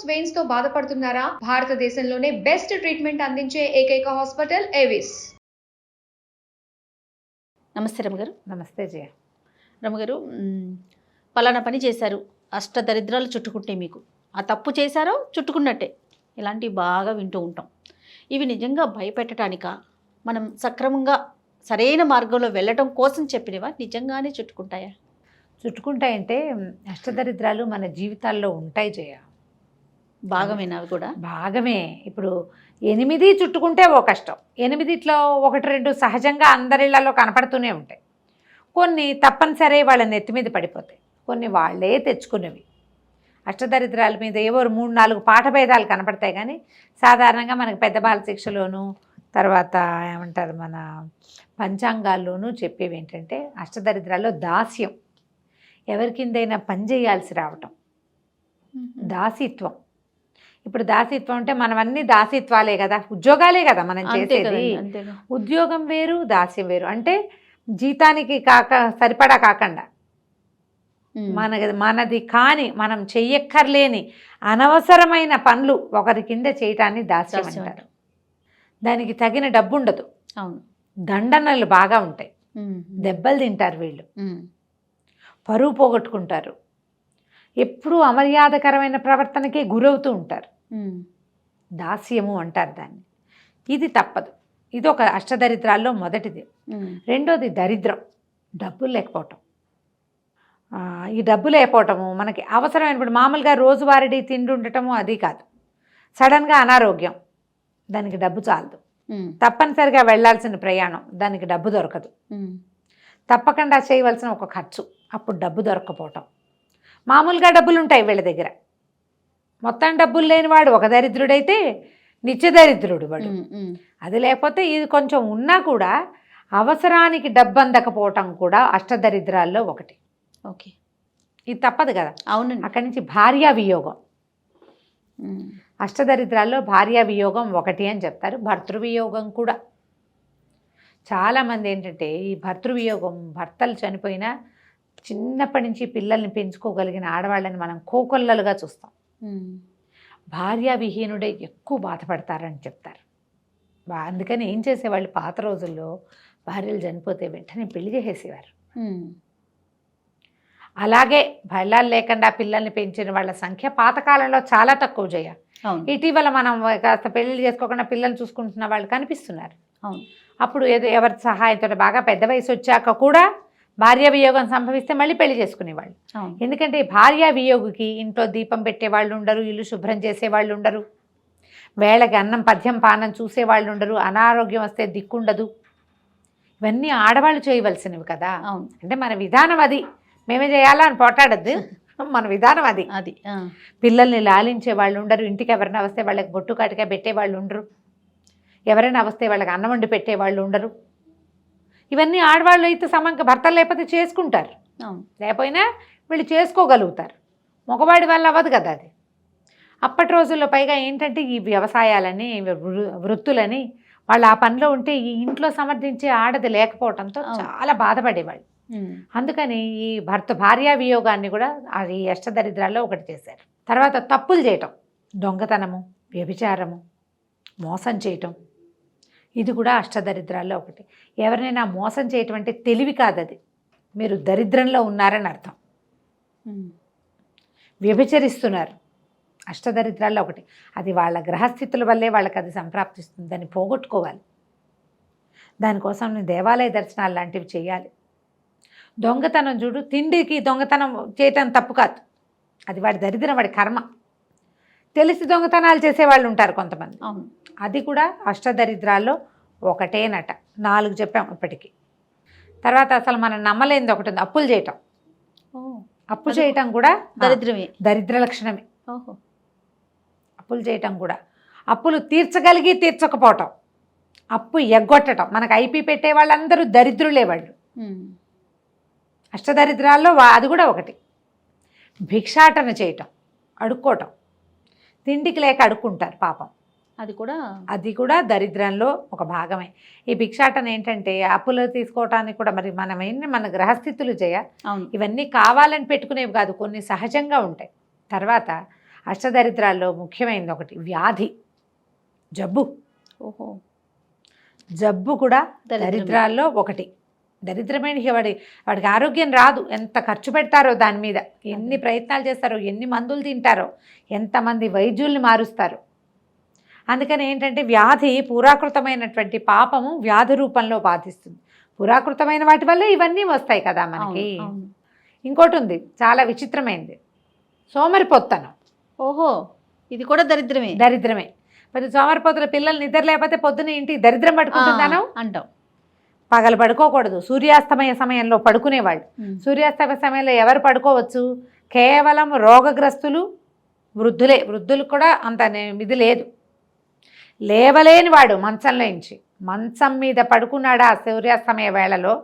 Veins తో బాధపడుతున్నారా? భారతదేశంలోనే బెస్ట్ ట్రీట్మెంట్ అందించే ఏకైక హాస్పిటల్ ఏవిస్. నమస్తే రమగారు. నమస్తే జయ. రమగారు, పలానా పని చేశారు, అష్టదరిద్రాలు చుట్టుకుంటే మీకు ఆ తప్పు చేశారో చుట్టుకున్నట్టే, ఇలాంటివి బాగా వింటూ ఉంటాం. ఇవి నిజంగా భయపెట్టడానిక, మనం సక్రమంగా సరైన మార్గంలో వెళ్ళటం కోసం చెప్పినవా, నిజంగానే చుట్టుకుంటాయా? చుట్టుకుంటాయంటే అష్టదరిద్రాలు మన జీవితాల్లో ఉంటాయి జయ. భాగమేనా అవి కూడా? భాగమే. ఇప్పుడు 8 చుట్టుకుంటే ఓ కష్టం, 8లో 1-2 సహజంగా అందరిళ్లలో కనపడుతూనే ఉంటాయి. కొన్ని తప్పనిసరి వాళ్ళ నెత్తి మీద పడిపోతాయి, కొన్ని వాళ్ళే తెచ్చుకునేవి. అష్టదరిద్రాల మీద ఏవో 3-4 పాఠభేదాలు కనపడతాయి, కానీ సాధారణంగా మనకు పెద్ద బాల శిక్షలోను తర్వాత ఏమంటారు మన పంచాంగాల్లోనూ చెప్పేవి ఏంటంటే అష్టదరిద్రాల్లో దాస్యం, ఎవరి కిందైనా పని చేయాల్సి రావటం, దాసిత్వం. ఇప్పుడు దాసిత్వం అంటే మనం అన్ని దాసిత్వాలే కదా, ఉద్యోగాలే కదా మనం చేసేది. ఉద్యోగం వేరు, దాస్యం వేరు. అంటే జీతానికి సరిపడా కాకుండా మనది కాని మనం చెయ్యక్కర్లేని అనవసరమైన పనులు ఒకరి కింద చేయటాన్ని దాస్యం అంటారు. దానికి తగిన డబ్బు ఉండదు. అవును. దండనలు బాగా ఉంటాయి, దెబ్బలు తింటారు వీళ్ళు, పరువు పోగొట్టుకుంటారు, ఎప్పుడూ అమర్యాదకరమైన ప్రవర్తనకే గురవుతూ ఉంటారు. దాస్యము అంటారు దాన్ని. ఇది తప్పదు. ఇది ఒక అష్టదరిద్రాల్లో మొదటిది. రెండోది దరిద్రం, డబ్బులు లేకపోవటం. ఈ డబ్బు లేకపోవటము మనకి అవసరమైనప్పుడు మామూలుగా రోజువారీ తిండి ఉండటము అది కాదు, సడన్గా అనారోగ్యం, దానికి డబ్బు చాలదు. తప్పనిసరిగా వెళ్లాల్సిన ప్రయాణం, దానికి డబ్బు దొరకదు. తప్పకుండా చేయవలసిన ఒక ఖర్చు, అప్పుడు డబ్బు దొరకపోవటం. మామూలుగా డబ్బులు ఉంటాయి వీళ్ళ దగ్గర, మొత్తం డబ్బులు లేనివాడు ఒక దరిద్రుడైతే నిత్య దరిద్రుడు వాడు. అది లేకపోతే ఇది కొంచెం ఉన్నా కూడా అవసరానికి డబ్బు అందకపోవటం కూడా అష్టదరిద్రాల్లో ఒకటి. ఓకే, ఇది తప్పదు కదా. అవునండి. అక్కడి నుంచి భార్యా వియోగం, అష్టదరిద్రాల్లో భార్యా వియోగం ఒకటి అని చెప్తారు. భర్తృవియోగం కూడా. చాలామంది ఏంటంటే ఈ భర్తృవియోగం, భర్తలు చనిపోయినా చిన్నప్పటి నుంచి పిల్లల్ని పెంచుకోగలిగిన ఆడవాళ్ళని మనం కోకొల్లలుగా చూస్తాం. భార్యా విహీనుడే ఎక్కువ బాధపడతారని చెప్తారు. అందుకని ఏం చేసేవాళ్ళు పాత రోజుల్లో, భార్యలు చనిపోతే వెంటనే పెళ్లి చేసేసేవారు. అలాగే భయాలు లేకుండా పిల్లల్ని పెంచిన వాళ్ళ సంఖ్య పాతకాలంలో చాలా తక్కువ జయ. ఇటీవల మనం కాస్త పెళ్లి చేసుకోకుండా పిల్లల్ని చూసుకుంటున్న వాళ్ళు కనిపిస్తున్నారు. అప్పుడు ఎవరి సహాయంతో బాగా పెద్ద వయసు వచ్చాక కూడా భార్య వియోగం సంభవిస్తే మళ్ళీ పెళ్లి చేసుకునేవాళ్ళు. ఎందుకంటే భార్య వియోగికి ఇంట్లో దీపం పెట్టేవాళ్ళు ఉండరు, ఇల్లు శుభ్రం చేసేవాళ్ళు ఉండరు, వేళకి అన్నం పద్యం పానం చూసేవాళ్ళు ఉండరు, అనారోగ్యం వస్తే దిక్కుండదు. ఇవన్నీ ఆడవాళ్ళు చేయవలసినవి కదా. అంటే మన విధానం అది, మేమే చేయాలా అని పోటాడద్దు, మన విధానం అది. పిల్లల్ని లాలించే వాళ్ళు ఉండరు, ఇంటికి ఎవరైనా వస్తే వాళ్ళకి బొట్టు కాటిగా పెట్టేవాళ్ళు ఉండరు, ఎవరైనా వస్తే వాళ్ళకి అన్నం వండి పెట్టేవాళ్ళు ఉండరు. ఇవన్నీ ఆడవాళ్ళు అయితే సమంగా భర్తలు లేకపోతే చేసుకుంటారు, లేకపోయినా వీళ్ళు చేసుకోగలుగుతారు. మగవాడి వల్ల అవ్వదు కదా అది. అప్పటి రోజుల్లో పైగా ఏంటంటే ఈ వ్యవసాయాలని వృత్తులని వాళ్ళు ఆ పనిలో ఉంటే ఈ ఇంట్లో సమర్థించే ఆడది లేకపోవడంతో చాలా బాధపడేవాళ్ళు. అందుకని ఈ భార్యా వియోగాన్ని కూడా అది అష్టదరిద్రాల్లో ఒకటి చేశారు. తర్వాత తప్పులు చేయటం, దొంగతనము, వ్యభిచారము, మోసం చేయటం, ఇది కూడా అష్టదరిద్రాల్లో ఒకటి. ఎవరినైనా మోసం చేయటం అంటే తెలివి కాదు, అది మీరు దరిద్రంలో ఉన్నారని అర్థం. వ్యభిచరిస్తున్నారు, అష్టదరిద్రాల్లో ఒకటి. అది వాళ్ళ గ్రహస్థితుల వల్లే వాళ్ళకి అది సంప్రాప్తిస్తుంది, దాన్ని పోగొట్టుకోవాలి. దానికోసం దేవాలయ దర్శనాలు లాంటివి చేయాలి. దొంగతనం చూడు, తిండికి దొంగతనం చేయటం తప్పు కాదు, అది వాడి దరిద్రం, వాడి కర్మ. తెలిసి దొంగతనాలు చేసేవాళ్ళు ఉంటారు కొంతమంది, అది కూడా అష్టదరిద్రాల్లో ఒకటేనట. 4 చెప్పాం ఇప్పటికీ. తర్వాత అసలు మనం నమ్మలేనిది ఒకటి ఉంది, అప్పులు చేయటం. అప్పు చేయటం కూడా దరిద్రమే, దరిద్ర లక్షణమే. అప్పులు చేయటం కూడా, అప్పులు తీర్చగలిగి తీర్చకపోవటం, అప్పు ఎగ్గొట్టడం. మనకు ఐపీ పెట్టే వాళ్ళందరూ దరిద్రులే వాళ్ళు. అష్టదరిద్రాల్లో అది కూడా ఒకటి. భిక్షాటన చేయటం, అడుక్కోవటం, తిండికి లేక అడుక్కుంటారు పాపం, అది కూడా దరిద్రంలో ఒక భాగమే. ఈ భిక్షాటన ఏంటంటే అప్పులు తీసుకోవటానికి కూడా మరి మనం ఏంటి, మన గ్రహస్థితులు ఇవన్నీ కావాలని పెట్టుకునేవి కాదు, కొన్ని సహజంగా ఉంటాయి. తర్వాత అష్టదరిద్రాల్లో ముఖ్యమైనది ఒకటి వ్యాధి, జబ్బు. ఓహో, జబ్బు కూడా దరిద్రమే. దరిద్రాల్లో ఒకటి. దరిద్రమైన వాడికి ఆరోగ్యం రాదు. ఎంత ఖర్చు పెడతారో దాని మీద, ఎన్ని ప్రయత్నాలు చేస్తారో, ఎన్ని మందులు తింటారో, ఎంతమంది వైద్యుల్ని మారుస్తారు. అందుకని ఏంటంటే వ్యాధి పురాకృతమైనటువంటి పాపము వ్యాధి రూపంలో బాధిస్తుంది. పురాకృతమైన వాటి వల్ల ఇవన్నీ వస్తాయి కదా మనకి. అవును. ఇంకోటి ఉంది చాలా విచిత్రమైనది, సోమరిపోత్తనం. ఓహో, ఇది కూడా దరిద్రమే. దరిద్రమే. మరి సోమరిపోతుల పిల్లలు నిద్ర లేకపోతే పొద్దున ఇంటికి దరిద్రం పట్టుకుంటుందాను అంటాం. పగలు పడుకోకూడదు, సూర్యాస్తమయ సమయంలో పడుకునేవాళ్ళు. సూర్యాస్తమయ సమయంలో ఎవరు పడుకోవచ్చు? కేవలం రోగగ్రస్తులు, వృద్ధులే. వృద్ధులకు కూడా అంత ఇది లేదు. లేవలేని వాడు మంచం మీద పడుకున్నాడా సూర్యాస్తమయ వేళలో,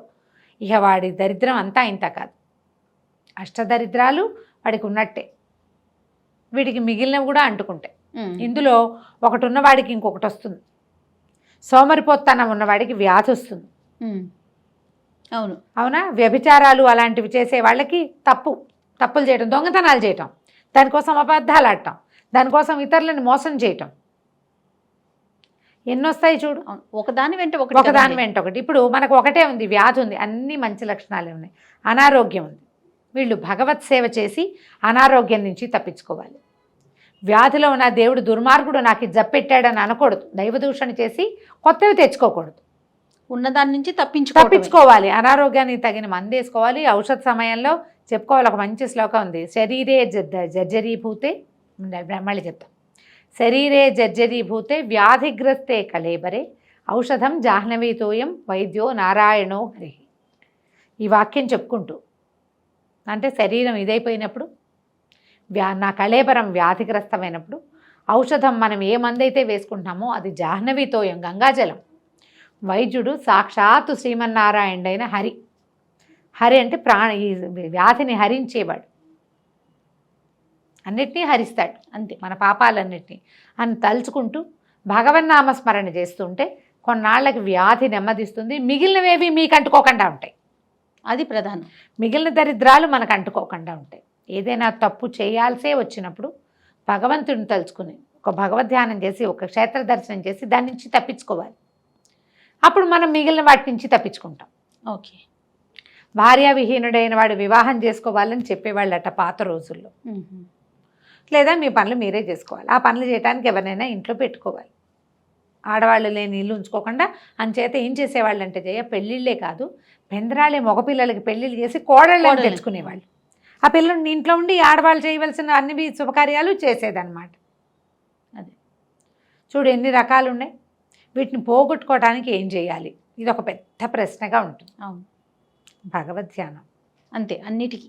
ఇక వాడి దరిద్రం అంతా ఇంత కాదు. అష్టదరిద్రాలు వాడికి ఉన్నట్టే. వీడికి మిగిలినవి కూడా అంటుకుంటాయి. ఇందులో ఒకటి ఉన్నవాడికి ఇంకొకటి వస్తుంది. సోమరిపోత్తనం ఉన్నవాడికి వ్యాధి వస్తుంది. అవును, అవునా? వ్యభిచారాలు అలాంటివి చేసే వాళ్ళకి తప్పులు చేయటం, దొంగతనాలు చేయటం, దానికోసం అబద్ధాలు ఆడటం, దానికోసం ఇతరులను మోసం చేయటం, ఎన్నొస్తాయి చూడు. ఒకదాని వెంట ఒకటి. ఇప్పుడు మనకు ఒకటే ఉంది, వ్యాధి ఉంది, అన్ని మంచి లక్షణాలే ఉన్నాయి. అనారోగ్యం ఉంది. వీళ్ళు భగవత్ సేవ చేసి అనారోగ్యం నుంచి తప్పించుకోవాలి. వ్యాధిలో ఉన్న దేవుడు దుర్మార్గుడు నాకు ఇది జప్పెట్టాడని అనకూడదు. దైవదూషణ చేసి కొత్తవి తెచ్చుకోకూడదు. ఉన్నదాని నుంచి తప్పించుకోవాలి. అనారోగ్యానికి తగిన మందు వేసుకోవాలి. ఔషధ సమయంలో చెప్పుకోవాలి. ఒక మంచి శ్లోకం ఉంది, శరీరే జర్జరీభూతే, మళ్ళీ చెప్తాం, శరీరే జర్జరీభూతే వ్యాధిగ్రస్తే కలేబరే ఔషధం జాహ్నవీతోయం వైద్యో నారాయణో హరి. ఈ వాక్యం చెప్పుకుంటూ, అంటే శరీరం ఇదైపోయినప్పుడు, నా కళేబరం వ్యాధిగ్రస్తమైనప్పుడు ఔషధం మనం ఏ మందైతే వేసుకుంటున్నామో అది జాహ్నవీతోయం, గంగాజలం. వైద్యుడు సాక్షాత్తు శ్రీమన్నారాయణుడైన హరి. హరి అంటే ఈ వ్యాధిని హరించేవాడు, అన్నిటినీ హరిస్తాడు. అంతే, మన పాపాలన్నిటినీ అని తలుచుకుంటూ భగవన్నామస్మరణ చేస్తుంటే కొన్నాళ్ళకి వ్యాధి నెమ్మదిస్తుంది. మిగిలినవేవి మీకు అంటుకోకుండా ఉంటాయి. అది ప్రధానం. మిగిలిన దరిద్రాలు మనకు అంటుకోకుండా ఉంటాయి. ఏదైనా తప్పు చేయాల్సే వచ్చినప్పుడు భగవంతుడిని తలుచుకుని ఒక భగవద్ధ్యానం చేసి ఒక క్షేత్ర దర్శనం చేసి దాని నుంచి తప్పించుకోవాలి. అప్పుడు మనం మిగిలిన వాటి నుంచి తప్పించుకుంటాం. ఓకే. భార్యావిహీనుడైన వాడు వివాహం చేసుకోవాలని చెప్పేవాళ్ళట పాత రోజుల్లో. లేదా మీ పనులు మీరే చేసుకోవాలి. ఆ పనులు చేయడానికి ఎవరినైనా ఇంట్లో పెట్టుకోవాలి. ఆడవాళ్ళు లేని ఇల్లు ఉంచుకోకుండా. అంచేత ఏం చేసేవాళ్ళు అంటే పెళ్ళిళ్ళే కాదు, పెందరాళే మగపిల్లలకి పెళ్ళిళ్ళు చేసి కోడళ్ళని తెచ్చుకునేవాళ్ళు. ఆ పిల్లల్ని ఇంట్లో ఉండి ఆడవాళ్ళు చేయవలసిన అన్ని శుభకార్యాలు చేసేదన్నమాట. అదే చూడు ఎన్ని రకాలు ఉన్నాయి. వీటిని పోగొట్టుకోవడానికి ఏం చేయాలి? ఇది ఒక పెద్ద ప్రశ్నగా ఉంటుంది. అవును, భగవద్ధ్యానం అంతే. అన్నిటికీ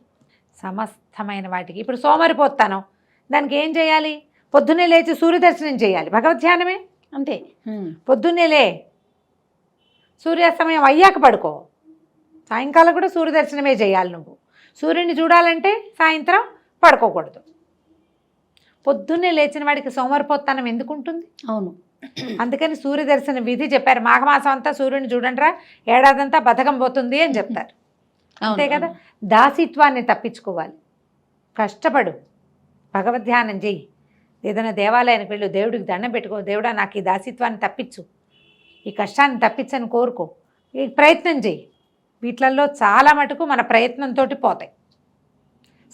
సమస్తమైన వాటికి. ఇప్పుడు సోమరిపోతాను, దానికి ఏం చేయాలి? పొద్దున్నే లేచి సూర్యదర్శనం చేయాలి. భగవద్ధ్యానమే అంతే. పొద్దున్నే లే, సూర్యాస్తమయం అయ్యాక పడుకో. సాయంకాలం కూడా సూర్యదర్శనమే చేయాలి. నువ్వు సూర్యుని చూడాలంటే సాయంత్రం పడుకోకూడదు. పొద్దున్నే లేచిన వాడికి సోమరిపోతానం ఎందుకు ఉంటుంది? అవును, అందుకని సూర్యదర్శన విధి చెప్పారు. మాఘమాసం అంతా సూర్యుని చూడండిరా, ఏడాదంతా బతకం పోతుంది అని చెప్తారు. అంతే కదా. దాసిత్వాన్ని తప్పించుకోవాలి. కష్టపడు, భగవద్ధ్యానం చెయ్యి. ఏదైనా దేవాలయానికి వెళ్ళు, దేవుడికి దండం పెట్టుకో, దేవుడా నాకు ఈ దాసిత్వాన్ని తప్పించు, ఈ కష్టాన్ని తప్పించని కోరుకో, ఈ ప్రయత్నం చెయ్యి. వీటిల్లో చాలా మటుకు మన ప్రయత్నంతో పోతాయి.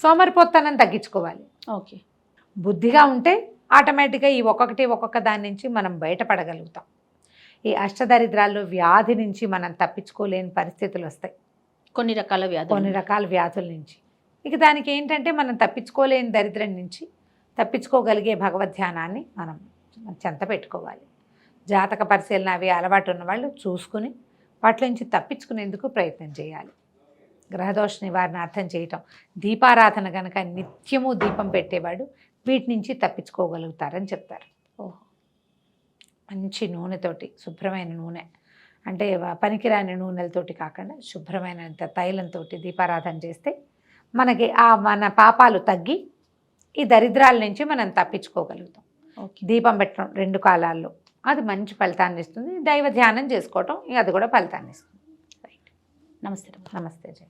సోమరిపోతానం తగ్గించుకోవాలి. ఓకే. బుద్ధిగా ఉంటే ఆటోమేటిక్గా ఈ ఒక్కొక్క దాని నుంచి మనం బయటపడగలుగుతాం. ఈ అష్టదరిద్రాల్లో వ్యాధి నుంచి మనం తప్పించుకోలేని పరిస్థితులు వస్తాయి. కొన్ని రకాల వ్యాధుల నుంచి. ఇక దానికి ఏంటంటే మనం తప్పించుకోలేని దరిద్రం నుంచి తప్పించుకోగలిగే భగవద్ధ్యానాన్ని మనం చెంత పెట్టుకోవాలి. జాతక పరిశీలన అవి అలవాటు ఉన్నవాళ్ళు చూసుకుని వాటి నుంచి తప్పించుకునేందుకు ప్రయత్నం చేయాలి. గ్రహదోష నివారణ అర్థం చేయటం, దీపారాధన కనుక నిత్యము దీపం పెట్టేవాడు వీటి నుంచి తప్పించుకోగలుగుతారని చెప్తారు. ఓహో, మంచి నూనెతోటి, శుభ్రమైన నూనె అంటే పనికిరాని నూనెలతోటి కాకుండా శుభ్రమైన తైలంతో దీపారాధన చేస్తే మనకి మన పాపాలు తగ్గి ఈ దరిద్రాల నుంచి మనం తప్పించుకోగలుగుతాం. దీపం పెట్టడం 2 కాలాల్లో అది మంచి ఫలితాన్ని ఇస్తుంది. దైవ ధ్యానం చేసుకోవటం అది కూడా ఫలితాన్ని ఇస్తుంది. నమస్తే. నమస్తే జయ.